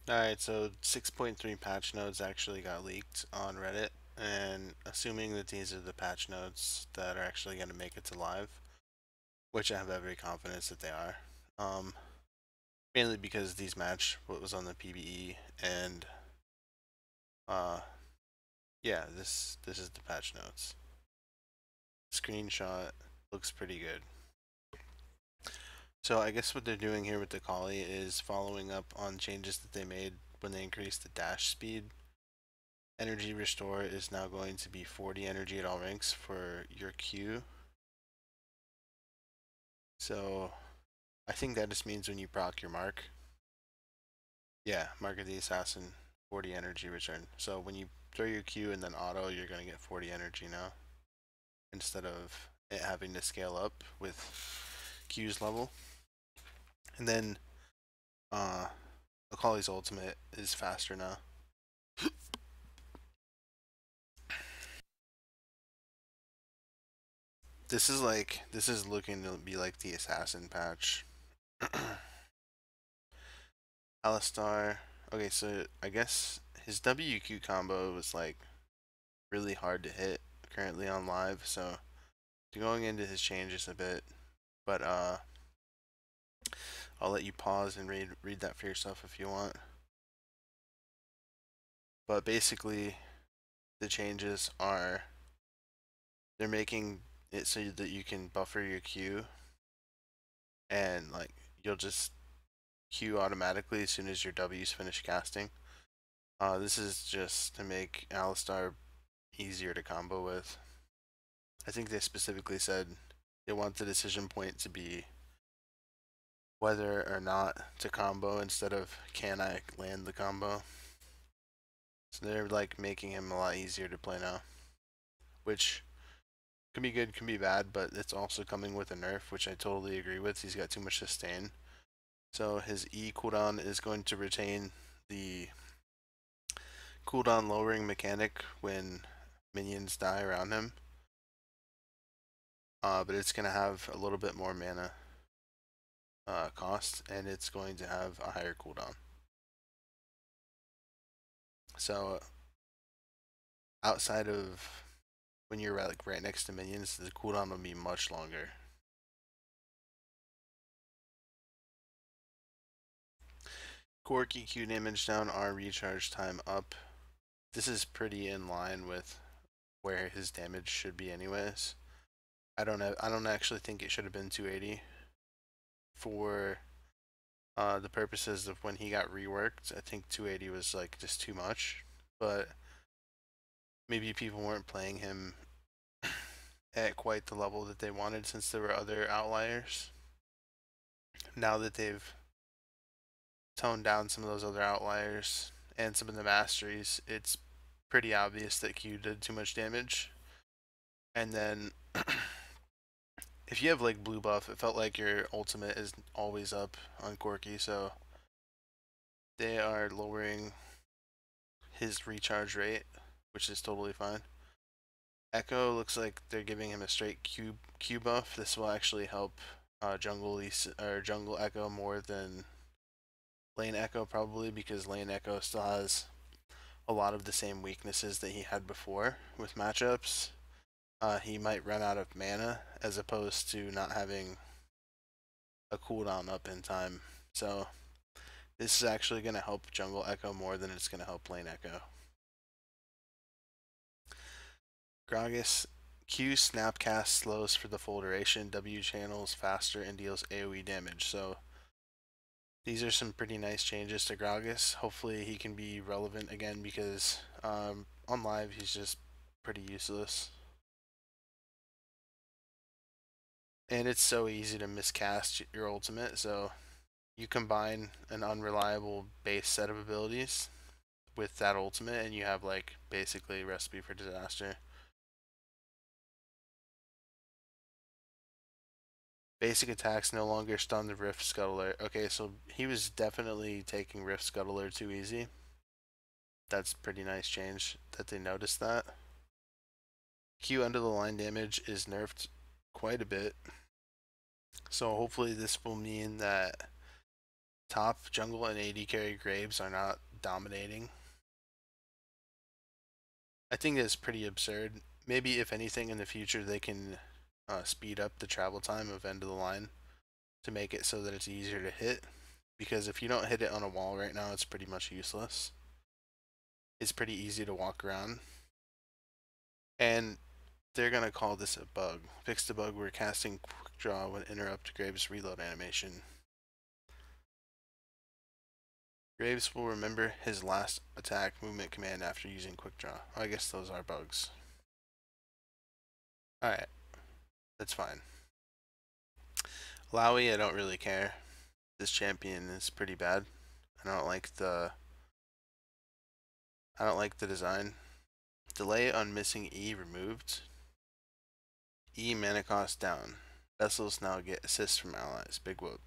Alright, so 6.3 patch notes actually got leaked on Reddit, and assuming that these are the patch notes that are actually going to make it to live, which I have every confidence that they are, um, mainly because these match what was on the PBE, and uh, yeah, this is the patch notes. Screenshot looks pretty good. So I guess what they're doing here with the Kali is following up on changes that they made when they increased the dash speed. Energy restore is now going to be 40 energy at all ranks for your Q. So I think that just means when you proc your mark, yeah, Mark of the Assassin, 40 energy return. So when you throw your Q and then auto, you're going to get 40 energy now instead of it having to scale up with Q's level. And then uh, Akali's ultimate is faster now. This is looking to be like the assassin patch. Alistar. Okay, so I guess his WQ combo was like really hard to hit currently on live, so going into his changes a bit, but I'll let you pause and read that for yourself if you want. But basically, the changes are they're making it so that you can buffer your Q and like you'll just Q automatically as soon as your W's finish casting. This is just to make Alistar easier to combo with. I think they specifically said they want the decision point to be whether or not to combo instead of can I land the combo. So they're like making him a lot easier to play now, which can be good, can be bad, but it's also coming with a nerf, which I totally agree with. He's got too much sustain. So his E cooldown is going to retain the cooldown lowering mechanic when minions die around him, but it's going to have a little bit more mana cost, and it's going to have a higher cooldown. So outside of when you're like right next to minions, the cooldown will be much longer. Corki Q damage down, R recharge time up. This is pretty in line with where his damage should be anyways. I don't actually think it should have been 280 for the purposes of when he got reworked. I think 280 was like just too much, but maybe people weren't playing him at quite the level that they wanted since there were other outliers. Now that they've toned down some of those other outliers and some of the masteries, it's pretty obvious that Q did too much damage. And then if you have like blue buff, it felt like your ultimate is always up on Corki, so they are lowering his recharge rate, which is totally fine. Echo looks like they're giving him a straight Q buff. This will actually help jungle Echo more than lane Echo probably because lane Echo still has a lot of the same weaknesses that he had before with matchups. He might run out of mana as opposed to not having a cooldown up in time. So this is actually going to help jungle Echo more than it's going to help lane Echo. Gragas Q snapcast slows for the full duration, W channels faster and deals AoE damage. So these are some pretty nice changes to Gragas. Hopefully he can be relevant again because on live he's just pretty useless. And it's so easy to miscast your ultimate, so you combine an unreliable base set of abilities with that ultimate and you have like basically a recipe for disaster. Basic attacks no longer stun the Rift Scuttler. Okay, so he was definitely taking Rift Scuttler too easy. That's a pretty nice change that they noticed that. Q under the line damage is nerfed quite a bit. So hopefully this will mean that top jungle and AD carry Graves are not dominating. I think that's pretty absurd. Maybe if anything in the future they can speed up the travel time of end of the line to make it so that it's easier to hit. Because if you don't hit it on a wall right now, it's pretty much useless. It's pretty easy to walk around. And they're gonna call this a bug. Fix the bug where casting quick draw would interrupt Graves' reload animation. Graves will remember his last attack movement command after using quick draw. Oh, I guess those are bugs. Alright, that's fine. Lowy, I don't really care. This champion is pretty bad. I don't like the design. Delay on missing E removed. E mana cost down. Vessels now get assists from allies. Big whoop.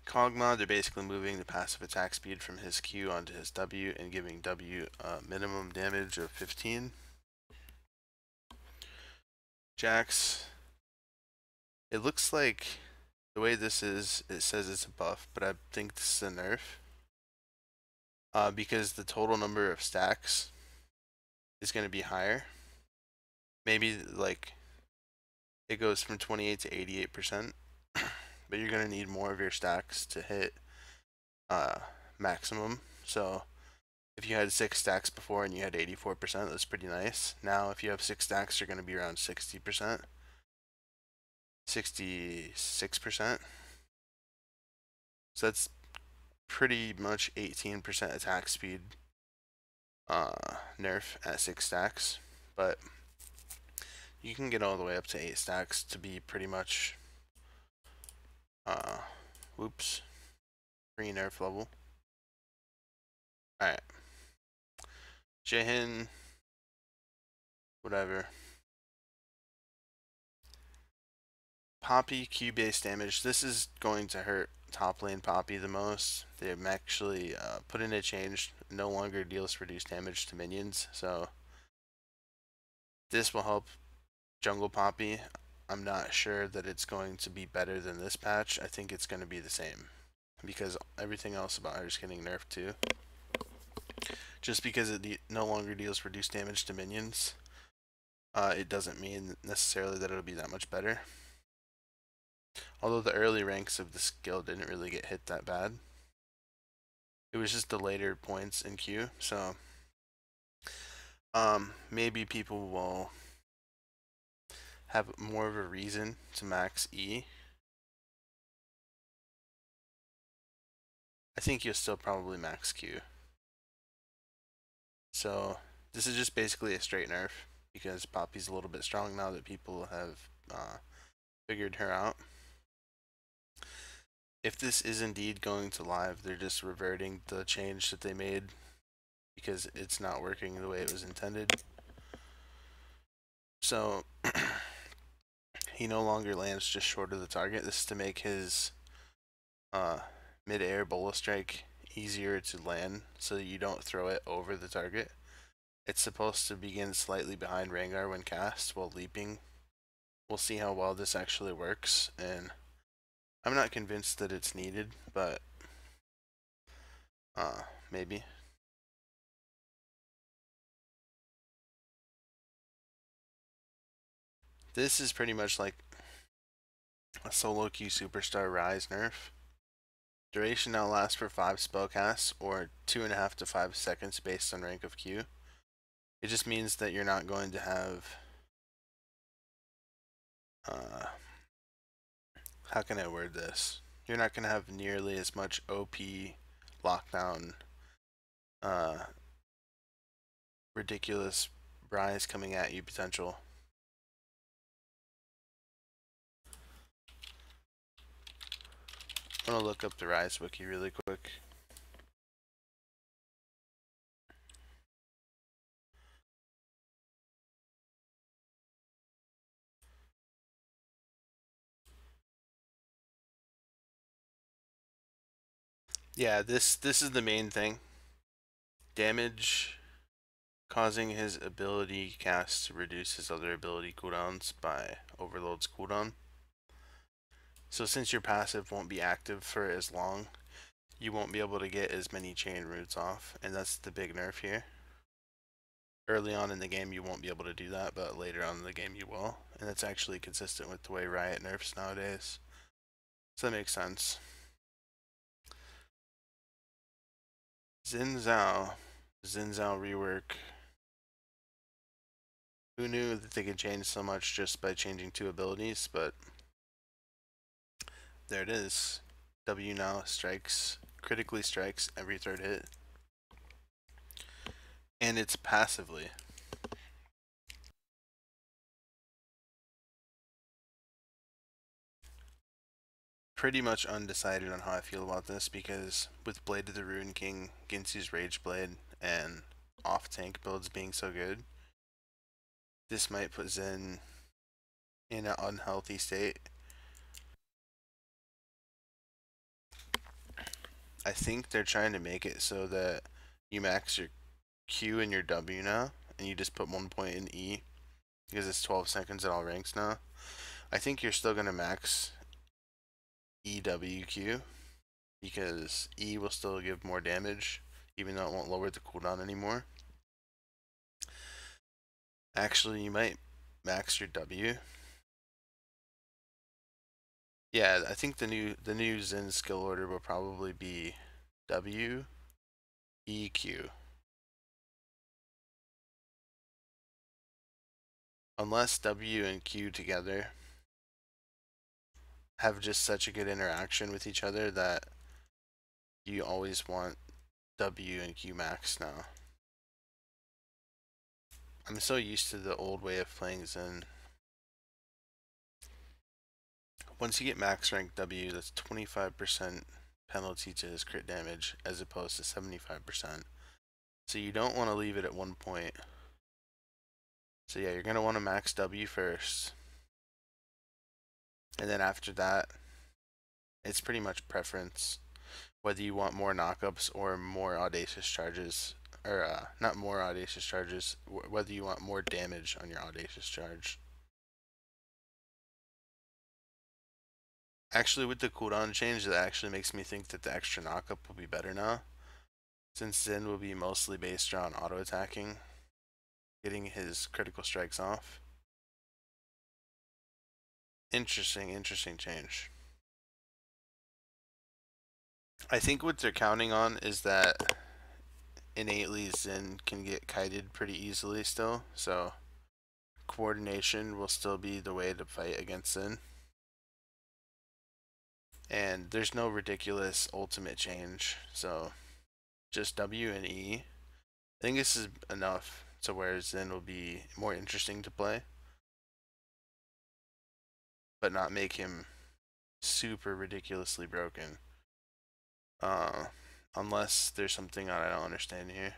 Kog'Maw, they're basically moving the passive attack speed from his Q onto his W and giving W minimum damage of 15. Jax, it looks like the way this is, it says it's a buff, but I think this is a nerf. Because the total number of stacks is going to be higher. Maybe like it goes from 28 to 88%, but you're going to need more of your stacks to hit maximum. So if you had 6 stacks before and you had 84%, that's pretty nice. Now if you have 6 stacks, you're going to be around 60%, 66%. So that's pretty much 18% attack speed nerf at 6 stacks, but you can get all the way up to 8 stacks to be pretty much free nerf level. Alright. Jihin, whatever. Poppy Q-based damage. This is going to hurt top lane Poppy the most. They've actually put in a change. No longer deals reduced damage to minions, so this will help jungle Poppy. I'm not sure that it's going to be better than this patch. I think it's going to be the same because everything else about her is getting nerfed too. Just because it no longer deals reduced damage to minions, it doesn't mean necessarily that it'll be that much better. Although the early ranks of the skill didn't really get hit that bad. It was just the later points in Q, so maybe people will have more of a reason to max E. I think you'll still probably max Q. So this is just basically a straight nerf because Poppy's a little bit strong now that people have figured her out. If this is indeed going to live, they're just reverting the change that they made because it's not working the way it was intended. So he no longer lands just short of the target. This is to make his mid-air bola strike easier to land so that you don't throw it over the target. It's supposed to begin slightly behind Rengar when cast while leaping. We'll see how well this actually works, and I'm not convinced that it's needed, but maybe. This is pretty much like a solo Q superstar Rise nerf. Duration now lasts for 5 spellcasts or 2.5 to 5 seconds based on rank of Q. It just means that you're not going to have how can I word this? You're not going to have nearly as much OP lockdown ridiculous Rise coming at you potential. I'm gonna look up the Rise wiki really quick. Yeah, this is the main thing. Damage causing his ability cast to reduce his other ability cooldowns by Overload's cooldown. So since your passive won't be active for as long, you won't be able to get as many chain roots off, and that's the big nerf here. Early on in the game, you won't be able to do that, but later on in the game, you will. And that's actually consistent with the way Riot nerfs nowadays. So that makes sense. Xin Zhao rework. Who knew that they could change so much just by changing 2 abilities, but there it is. W now critically strikes every 3rd hit. And it's passively. Pretty much undecided on how I feel about this, because with Blade of the Ruined King, Ginsu's Rage Blade, and off-tank builds being so good, this might put Xin in an unhealthy state. I think they're trying to make it so that you max your Q and your W now, and you just put 1 point in E, because it's 12 seconds at all ranks now. I think you're still going to max EWQ, because E will still give more damage, even though it won't lower the cooldown anymore. Actually, you might max your W. Yeah, I think the new Xin skill order will probably be W, E, Q. Unless W and Q together have just such a good interaction with each other that you always want W and Q max now. I'm so used to the old way of playing Xin. Once you get max rank W, that's 25% penalty to his crit damage as opposed to 75%. So you don't want to leave it at 1 point. So yeah, you're going to want to max W first. And then after that, it's pretty much preference. Whether you want more knockups or more audacious charges, or not more audacious charges, whether you want more damage on your audacious charge. Actually, with the cooldown change, that actually makes me think that the extra knockup will be better now, since Xin will be mostly based around auto attacking, getting his critical strikes off. Interesting change. I think what they're counting on is that innately Xin can get kited pretty easily still, so coordination will still be the way to fight against Xin. And there's no ridiculous ultimate change, so just W and E. I think this is enough to where Xin will be more interesting to play, but not make him super ridiculously broken. Unless there's something I don't understand here.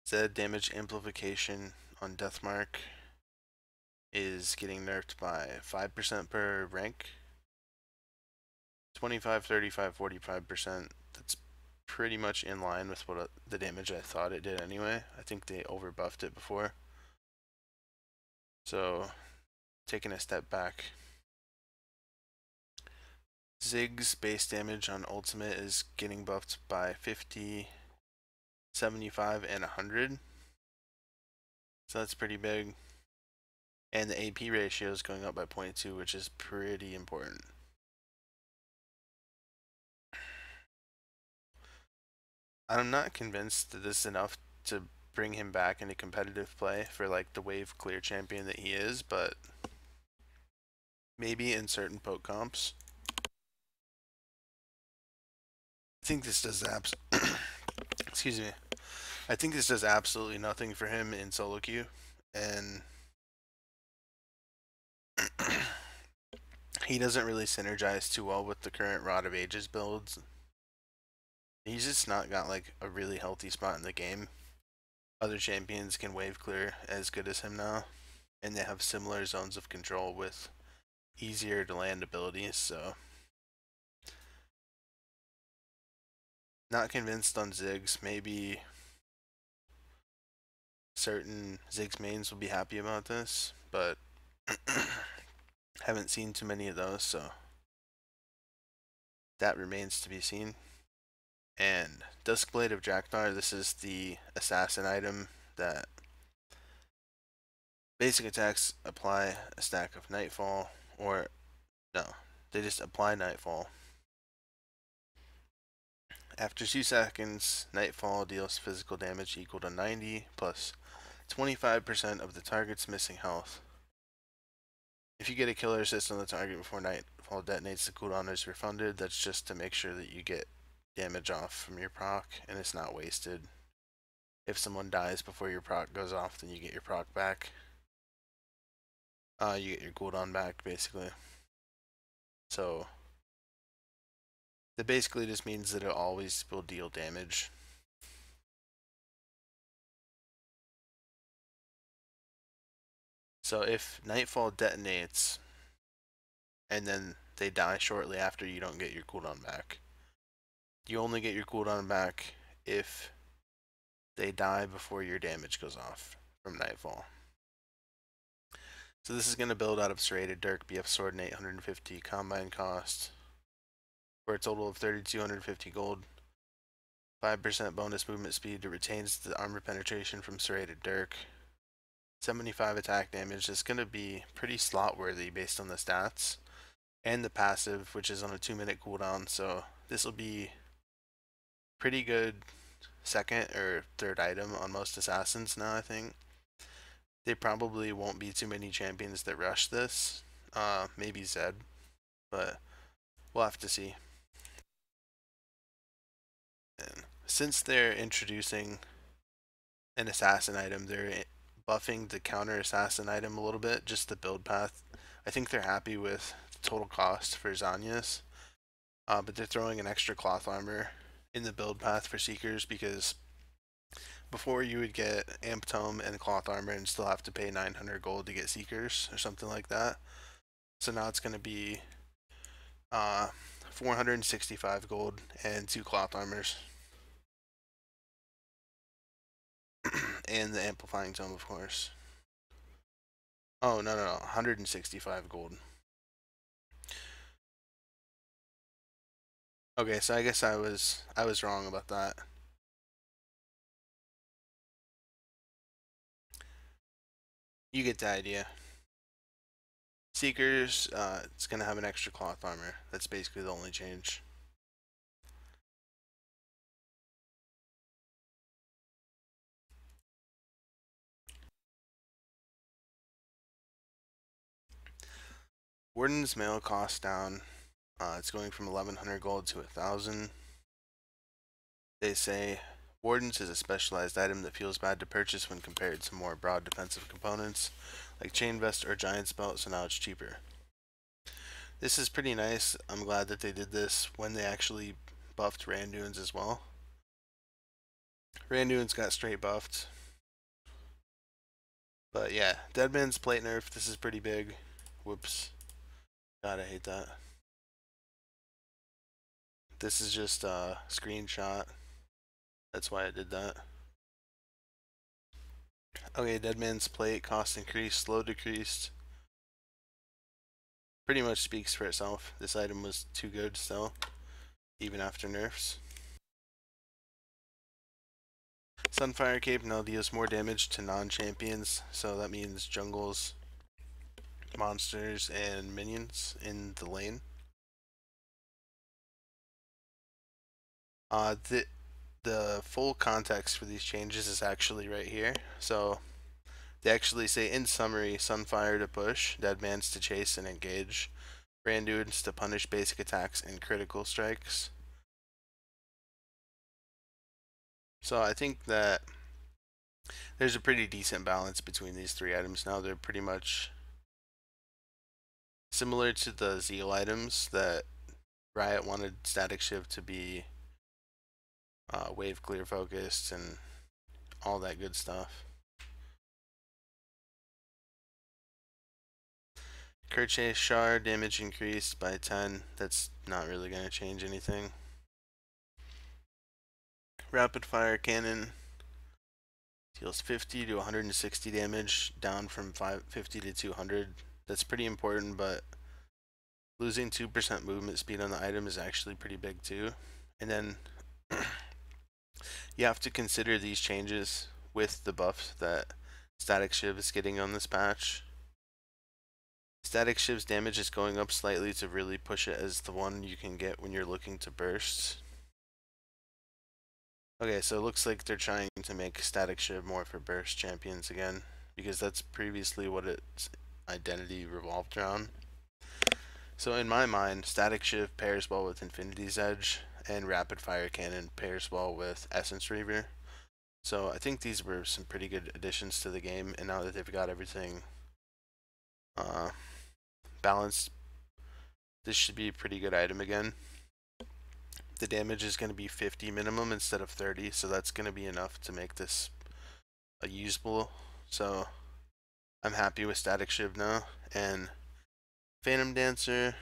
Zed damage amplification on Deathmark is getting nerfed by 5% per rank. 25, 35, 45%. That's pretty much in line with what the damage I thought it did anyway. I think they overbuffed it before. So, taking a step back. Zig's base damage on ultimate is getting buffed by 50, 75, and 100. So that's pretty big. And the AP ratio is going up by 0.2, which is pretty important. I'm not convinced that this is enough to bring him back into competitive play for like the wave clear champion that he is, but maybe in certain poke comps. I think this does excuse me. I think this does absolutely nothing for him in solo queue, and he doesn't really synergize too well with the current Rod of Ages builds. He's just not got like a really healthy spot in the game. Other champions can wave clear as good as him now, and they have similar zones of control with easier to land abilities, so not convinced on Ziggs. Maybe certain Ziggs mains will be happy about this, but Haven't seen too many of those, so that remains to be seen. And Duskblade of Draknar, this is the assassin item that basic attacks apply a stack of Nightfall, or no, they just apply Nightfall. After 2 seconds, Nightfall deals physical damage equal to 90 plus 25% of the target's missing health. If you get a killer assist on the target before Nightfall detonates, the cooldown is refunded. That's just to make sure that you get damage off from your proc and it's not wasted. If someone dies before your proc goes off, then you get your proc back. You get your cooldown back, basically. So that basically just means that it always will deal damage. So if Nightfall detonates and then they die shortly after, you don't get your cooldown back. You only get your cooldown back if they die before your damage goes off from Nightfall. So this is going to build out of Serrated Dirk, BF Sword, and 850 combine cost for a total of 3,250 gold. 5% bonus movement speed. It retains the armor penetration from Serrated Dirk. 75 attack damage. It's going to be pretty slot worthy based on the stats and the passive, which is on a 2-minute cooldown. So this will be pretty good second or third item on most assassins now, I think. There probably won't be too many champions that rush this. Maybe Zed, but we'll have to see. And since they're introducing an assassin item, they're buffing the counter assassin item a little bit, just the build path. I think they're happy with the total cost for Zhonya's, but they're throwing an extra cloth armor in the build path for Seekers because before you would get Amp Tome and cloth armor and still have to pay 900 gold to get Seekers or something like that. So now it's going to be 465 gold and 2 cloth armors. And the amplifying tome, of course. Oh, no, 165 gold. Okay, so I guess I was wrong about that. You get the idea. Seekers, it's gonna have an extra cloth armor. That's basically the only change. Warden's mail cost down. It's going from 1100 gold to 1000. They say Wardens is a specialized item that feels bad to purchase when compared to more broad defensive components like Chain Vest or Giant's Belt, so now it's cheaper. This is pretty nice. I'm glad that they did this when they actually buffed Randuin's as well. Randuin's got straight buffed. But yeah, Deadman's plate nerf. This is pretty big. Whoops. God, I hate that. This is just a screenshot. That's why I did that. Okay, Deadman's plate cost increased, slow decreased. Pretty much speaks for itself. This item was too good still, even after nerfs. Sunfire Cape now deals more damage to non-champions, so that means jungles, monsters, and minions in the lane. The full context for these changes is actually right here. So they actually say, in summary, Sunfire to push, Deadman's to chase and engage, Randuin's to punish basic attacks and critical strikes. So I think that there's a pretty decent balance between these 3 items now. They're pretty much similar to the Zeal items that Riot wanted Static Shiv to be wave clear focused and all that good stuff. Kerchase Shard damage increased by 10. That's not really going to change anything. Rapid Fire Cannon deals 50 to 160 damage, down from 50 to 200. That's pretty important, but losing 2% movement speed on the item is actually pretty big too. And then you have to consider these changes with the buff that Static Shiv is getting on this patch. Static Shiv's damage is going up slightly to really push it as the one you can get when you're looking to burst. Okay, so it looks like they're trying to make Static Shiv more for burst champions again, because that's previously what its identity revolved around. So in my mind, Static Shiv pairs well with Infinity's Edge, and Rapid Fire Cannon pairs well with Essence Reaver. So I think these were some pretty good additions to the game, and now that they've got everything balanced, this should be a pretty good item again. The damage is going to be 50 minimum instead of 30, so that's going to be enough to make this a usable. So I'm happy with Static Shiv now. And Phantom Dancer,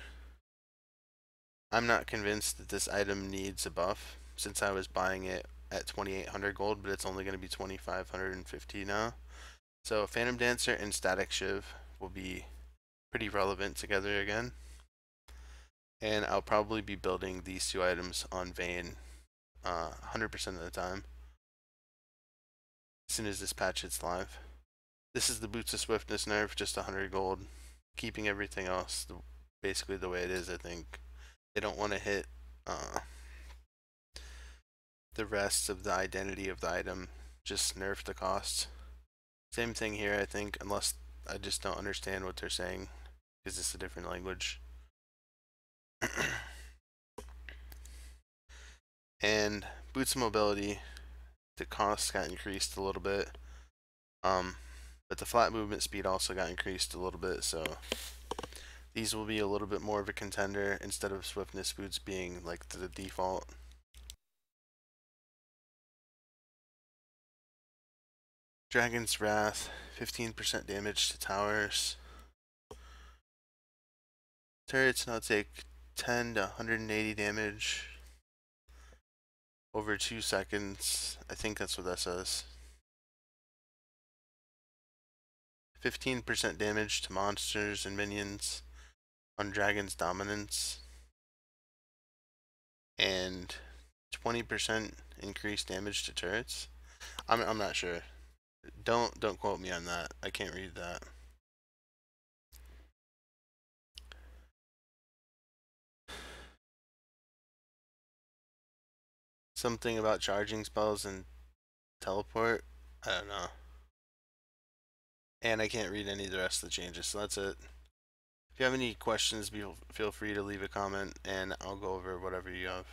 I'm not convinced that this item needs a buff, since I was buying it at 2,800 gold, but it's only going to be 2,550 now. So Phantom Dancer and Static Shiv will be pretty relevant together again. And I'll probably be building these two items on Vayne 100% of the time as soon as this patch hits live. This is the Boots of Swiftness nerf, just 100 gold, keeping everything else basically the way it is. I think they don't want to hit the rest of the identity of the item, just nerf the cost. Same thing here, I think, unless I just don't understand what they're saying because it's a different language. And Boots of Mobility, the cost got increased a little bit, but the flat movement speed also got increased a little bit, so these will be a little bit more of a contender instead of Swiftness boots being like the default. Dragon's Wrath, 15% damage to towers. Turrets now take 10 to 180 damage over 2 seconds. I think that's what that says. 15% damage to monsters and minions on Dragon's Dominance. And 20% increased damage to turrets. I'm not sure. Don't quote me on that. I can't read that. Something about charging spells and teleport. I don't know. And I can't read any of the rest of the changes, so that's it. If you have any questions, feel free to leave a comment and I'll go over whatever you have.